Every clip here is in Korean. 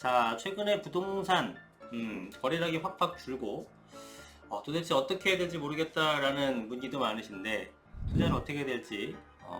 자, 최근에 부동산 거래량이 확확 줄고 도대체 어떻게 해야 될지 모르겠다라는 문의도 많으신데 투자를 어떻게 해야 될지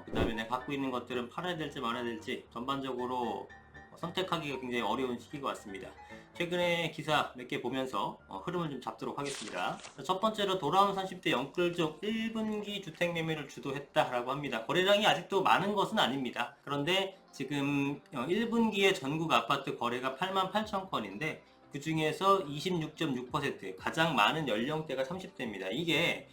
그 다음에 내가 갖고 있는 것들은 팔아야 될지 말아야 될지 전반적으로 선택하기가 굉장히 어려운 시기가 왔습니다. 최근에 기사 몇 개 보면서 흐름을 좀 잡도록 하겠습니다. 첫 번째로 돌아온 30대 영끌족 1분기 주택 매매를 주도했다라고 합니다. 거래량이 아직도 많은 것은 아닙니다. 그런데 지금 1분기에 전국 아파트 거래가 88,000건인데 그 중에서 26.6% 가장 많은 연령대가 30대입니다. 이게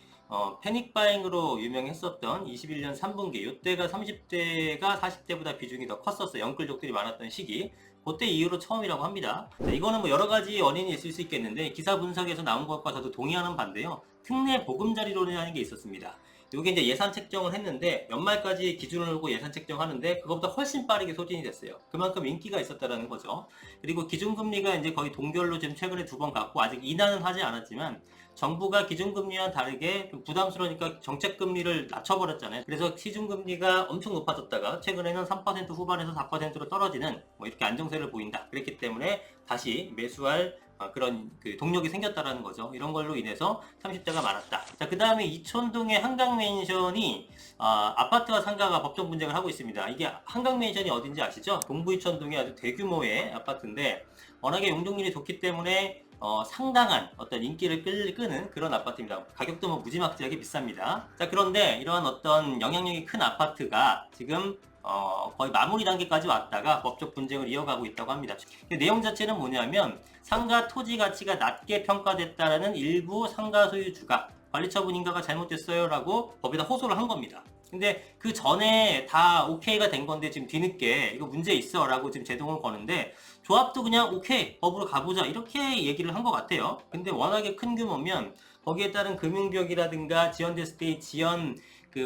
패닉바잉으로 유명했었던 21년 3분기 이때가 30대가 40대보다 비중이 더 컸었어요. 영끌족들이 많았던 시기. 그때 이후로 처음이라고 합니다. 자, 이거는 뭐 여러 가지 원인이 있을 수 있겠는데 기사 분석에서 나온 것과 저도 동의하는 반대요. 특례 보금자리론이라는 게 있었습니다. 이게 이제 예산 책정을 했는데 연말까지 기준을 두고 예산 책정하는데 그것보다 훨씬 빠르게 소진이 됐어요. 그만큼 인기가 있었다라는 거죠. 그리고 기준금리가 이제 거의 동결로 지금 최근에 2번 갔고 아직 인하는 하지 않았지만 정부가 기준금리와 다르게 좀 부담스러우니까 정책금리를 낮춰버렸잖아요. 그래서 시중금리가 엄청 높아졌다가 최근에는 3% 후반에서 4%로 떨어지는 뭐 이렇게 안정세를 보인다. 그랬기 때문에 다시 매수할 그런 동력이 생겼다라는 거죠. 이런 걸로 인해서 30대가 많았다. 자, 그 다음에 이촌동의 한강맨션이 아파트와 상가가 법정 분쟁을 하고 있습니다. 이게 한강맨션이 어딘지 아시죠? 동부이촌동의 아주 대규모의 아파트인데 워낙에 용적률이 좋기 때문에 상당한 어떤 인기를 끄는 그런 아파트입니다. 가격도 뭐 무지막지하게 비쌉니다. 자, 그런데 이러한 어떤 영향력이 큰 아파트가 지금 거의 마무리 단계까지 왔다가 법적 분쟁을 이어가고 있다고 합니다. 내용 자체는 뭐냐면 상가 토지 가치가 낮게 평가됐다라는 일부 상가 소유주가 관리처분 인가가 잘못됐어요 라고 법에다 호소를 한 겁니다. 근데 그 전에 다 오케이가 된 건데 지금 뒤늦게 이거 문제 있어 라고 지금 제동을 거는데 조합도 그냥 오케이 법으로 가보자 이렇게 얘기를 한 것 같아요. 근데 워낙에 큰 규모면 거기에 따른 금융비용이라든가 지연됐을 때 지연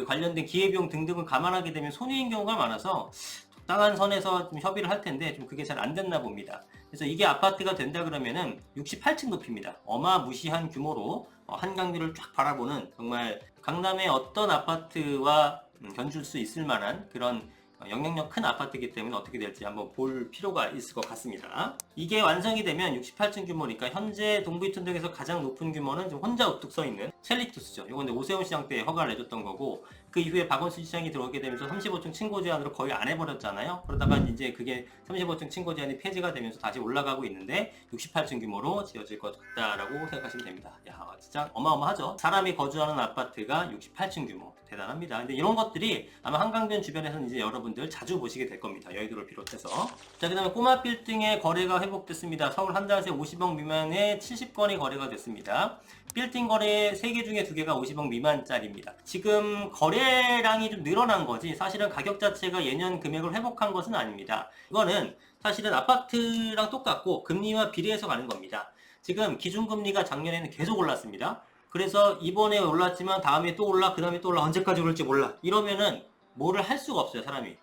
관련된 기회비용 등등을 감안하게 되면 손해인 경우가 많아서 적당한 선에서 좀 협의를 할 텐데 좀 그게 잘 안 됐나 봅니다. 그래서 이게 아파트가 된다 그러면은 68층 높이입니다. 어마무시한 규모로 한강뷰를 쫙 바라보는 정말 강남의 어떤 아파트와 견줄 수 있을 만한 그런 영향력 큰 아파트이기 때문에 어떻게 될지 한번 볼 필요가 있을 것 같습니다. 이게 완성이 되면 68층 규모니까 현재 동부이촌동에서 가장 높은 규모는 지금 혼자 우뚝 서 있는 첼리투스죠. 이건 오세훈 시장 때 허가를 내줬던 거고 그 이후에 박원순 시장이 들어오게 되면서 35층 층고 제한으로 거의 안 해버렸잖아요. 그러다가 이제 그게 35층 층고 제한이 폐지가 되면서 다시 올라가고 있는데 68층 규모로 지어질 것 같다라고 생각하시면 됩니다. 야, 진짜 어마어마하죠. 사람이 거주하는 아파트가 68층 규모 대단합니다. 근데 이런 것들이 아마 한강변 주변에서는 이제 여러분들 자주 보시게 될 겁니다. 여의도를 비롯해서. 자, 그 다음에 꼬마 빌딩의 거래가 회복됐습니다. 서울 한 달새 50억 미만의 70건이 거래가 됐습니다. 빌딩 거래 3개 중에 2개가 50억 미만짜리입니다. 지금 거래량이 좀 늘어난 거지 사실은 가격 자체가 예년 금액을 회복한 것은 아닙니다. 이거는 사실은 아파트랑 똑같고 금리와 비례해서 가는 겁니다. 지금 기준금리가 작년에는 계속 올랐습니다. 그래서 이번에 올랐지만 다음에 또 올라 그 다음에 또 올라 언제까지 오를지 몰라 이러면은 뭐를 할 수가 없어요. 사람이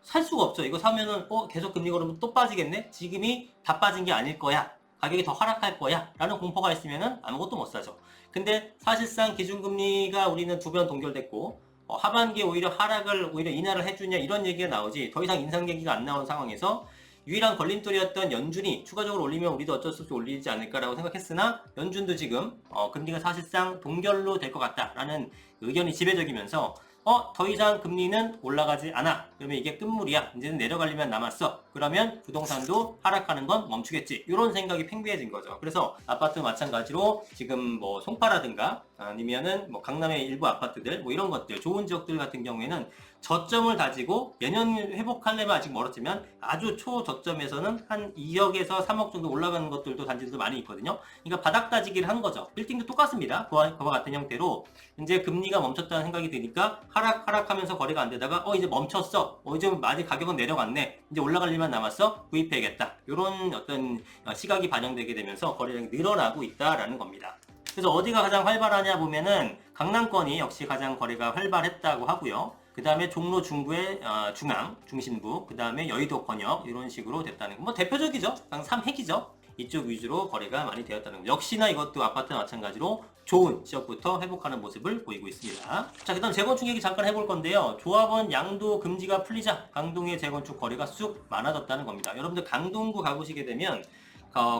살 수가 없죠. 이거 사면은 계속 금리가 오르면 또 빠지겠네. 지금이 다 빠진 게 아닐 거야. 가격이 더 하락할 거야 라는 공포가 있으면은 아무것도 못 사죠. 근데 사실상 기준금리가 우리는 2번 동결됐고 하반기에 오히려 오히려 인하를 해주냐 이런 얘기가 나오지 더 이상 인상 얘기가 안 나온 상황에서 유일한 걸림돌이었던 연준이 추가적으로 올리면 우리도 어쩔 수 없이 올리지 않을까라고 생각했으나 연준도 지금 금리가 사실상 동결로 될 것 같다라는 의견이 지배적이면서 더 이상 금리는 올라가지 않아. 그러면 이게 끝물이야. 이제는 내려가려면 남았어. 그러면 부동산도 하락하는 건 멈추겠지. 이런 생각이 팽배해진 거죠. 그래서 아파트 마찬가지로 지금 뭐 송파라든가 아니면은 뭐 강남의 일부 아파트들 뭐 이런 것들 좋은 지역들 같은 경우에는 저점을 다지고 예년 회복하려면 아직 멀었지만 아주 초저점에서는 한 2억에서 3억 정도 올라가는 것들도 단지들도 많이 있거든요. 그러니까 바닥 다지기를 한 거죠. 빌딩도 똑같습니다. 그와 같은 형태로 이제 금리가 멈췄다는 생각이 드니까 하락하면서 거래가 안 되다가 이제 멈췄어. 이제 많이 가격은 내려갔네. 이제 올라갈 일만 남았어. 구입해야겠다. 이런 어떤 시각이 반영되게 되면서 거래량이 늘어나고 있다라는 겁니다. 그래서 어디가 가장 활발하냐 보면은 강남권이 역시 가장 거래가 활발했다고 하고요. 그 다음에 종로 중구의 중앙, 중심부, 그 다음에 여의도 권역 이런 식으로 됐다는 거. 뭐 대표적이죠. 3핵이죠. 이쪽 위주로 거래가 많이 되었다는 겁니다. 역시나 이것도 아파트와 마찬가지로 좋은 지역부터 회복하는 모습을 보이고 있습니다. 자, 그 다음 재건축 얘기 잠깐 해볼 건데요. 조합원 양도 금지가 풀리자 강동의 재건축 거래가 쑥 많아졌다는 겁니다. 여러분들 강동구 가보시게 되면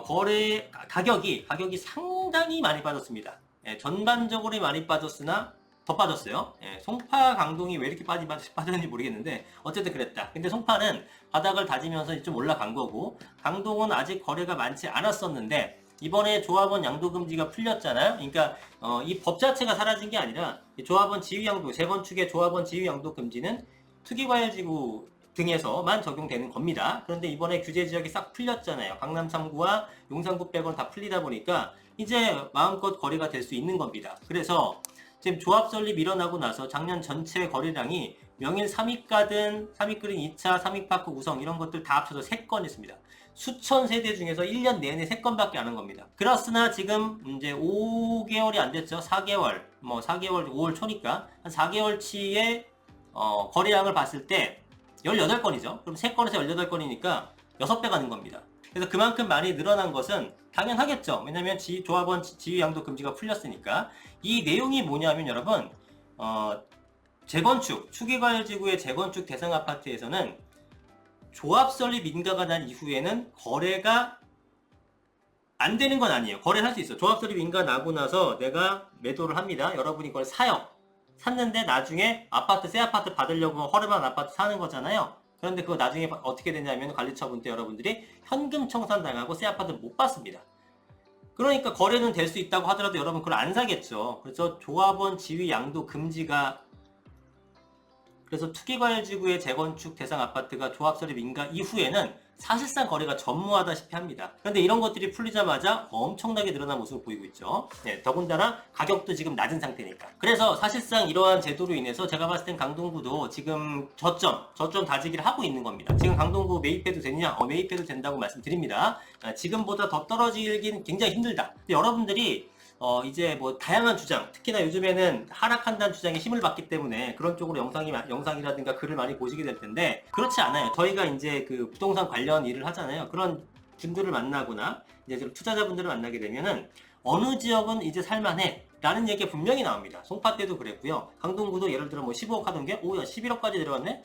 거래 가격이 상당히 많이 빠졌습니다. 예, 전반적으로 많이 빠졌으나 더 빠졌어요. 예, 송파 강동이 왜 이렇게 빠졌는지 모르겠는데 어쨌든 그랬다. 근데 송파는 바닥을 다지면서 좀 올라간 거고, 강동은 아직 거래가 많지 않았었는데 이번에 조합원 양도 금지가 풀렸잖아요. 그러니까 이 법 자체가 사라진 게 아니라 조합원 지위 양도, 재건축의 조합원 지위 양도 금지는 투기과열지구 등에서만 적용되는 겁니다. 그런데 이번에 규제 지역이 싹 풀렸잖아요. 강남 3구와 용산구 빼고는 다 풀리다 보니까 이제 마음껏 거래가 될 수 있는 겁니다. 그래서 지금 조합 설립 일어나고 나서 작년 전체 거래량이 명일 3위가든 3위그린 2차, 3위파크 우성 이런 것들 다 합쳐서 3건 있습니다. 수천 세대 중에서 1년 내내 3건밖에 안 한 겁니다. 그렇으나 지금 이제 5개월이 안 됐죠. 4개월, 5월 초니까 한 4개월치의 거래량을 봤을 때 18건이죠. 그럼 3건에서 18건이니까 6배 가는 겁니다. 그래서 그만큼 많이 늘어난 것은 당연하겠죠. 왜냐면 조합원 지위 양도 금지가 풀렸으니까. 이 내용이 뭐냐면 여러분, 재건축, 추계과열지구의 재건축 대상 아파트에서는 조합 설립 인가가 난 이후에는 거래가 안 되는 건 아니에요. 거래를 할 수 있어. 조합 설립 인가 나고 나서 내가 매도를 합니다. 여러분이 그걸 사요. 샀는데 나중에 새 아파트 받으려고 허름한 아파트 사는 거잖아요. 그런데 그거 나중에 어떻게 되냐면 관리처분 때 여러분들이 현금 청산당하고 새 아파트 못 받습니다. 그러니까 거래는 될 수 있다고 하더라도 여러분 그걸 안 사겠죠. 그래서 조합원 지위 양도 금지가, 그래서 투기과열지구의 재건축 대상 아파트가 조합 설립 인가 이후에는 사실상 거래가 전무하다시피 합니다. 그런데 이런 것들이 풀리자마자 엄청나게 늘어난 모습을 보이고 있죠. 네, 더군다나 가격도 지금 낮은 상태니까. 그래서 사실상 이러한 제도로 인해서 제가 봤을 땐 강동구도 지금 저점 다지기를 하고 있는 겁니다. 지금 강동구 매입해도 되느냐? 매입해도 된다고 말씀드립니다. 지금보다 더 떨어지긴 굉장히 힘들다. 근데 여러분들이 이제 뭐 다양한 주장, 특히나 요즘에는 하락한다는 주장에 힘을 받기 때문에 그런 쪽으로 영상이라든가 글을 많이 보시게 될 텐데, 그렇지 않아요. 저희가 이제 그 부동산 관련 일을 하잖아요. 그런 분들을 만나거나 이제 투자자분들을 만나게 되면은 어느 지역은 이제 살만해 라는 얘기가 분명히 나옵니다. 송파 때도 그랬고요. 강동구도 예를 들어 뭐 15억 하던 게 야 11억까지 내려왔네?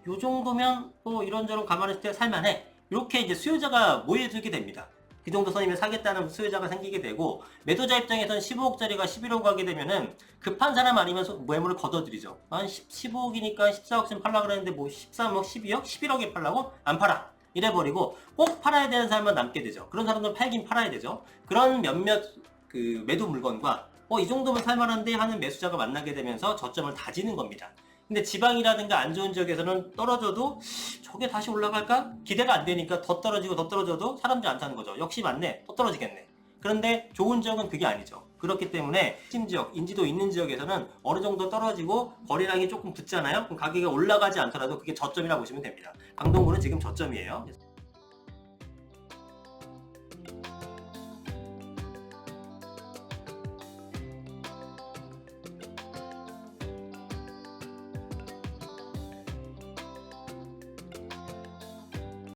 요 정도면 이런저런 감안했을 때 살만해. 이렇게 이제 수요자가 모여들게 됩니다. 그 정도 선이면 사겠다는 수요자가 생기게 되고, 매도자 입장에서는 15억짜리가 11억 가게 되면은 급한 사람 아니면 매물을 걷어들이죠. 한 15억이니까 14억쯤 팔라 그랬는데 뭐 13억, 12억, 11억에 팔라고? 안 팔아. 이래버리고 꼭 팔아야 되는 사람만 남게 되죠. 그런 사람들은 팔긴 팔아야 되죠. 그런 몇몇 그 매도 물건과 이 정도면 살만한데 하는 매수자가 만나게 되면서 저점을 다지는 겁니다. 근데 지방이라든가 안 좋은 지역에서는 떨어져도 저게 다시 올라갈까? 기대가 안 되니까 더 떨어져도 사람들이 안 사는 거죠. 역시 맞네. 더 떨어지겠네. 그런데 좋은 지역은 그게 아니죠. 그렇기 때문에 핵심지역, 인지도 있는 지역에서는 어느 정도 떨어지고 거래량이 조금 붙잖아요. 그럼 가격이 올라가지 않더라도 그게 저점이라고 보시면 됩니다. 강동구는 지금 저점이에요.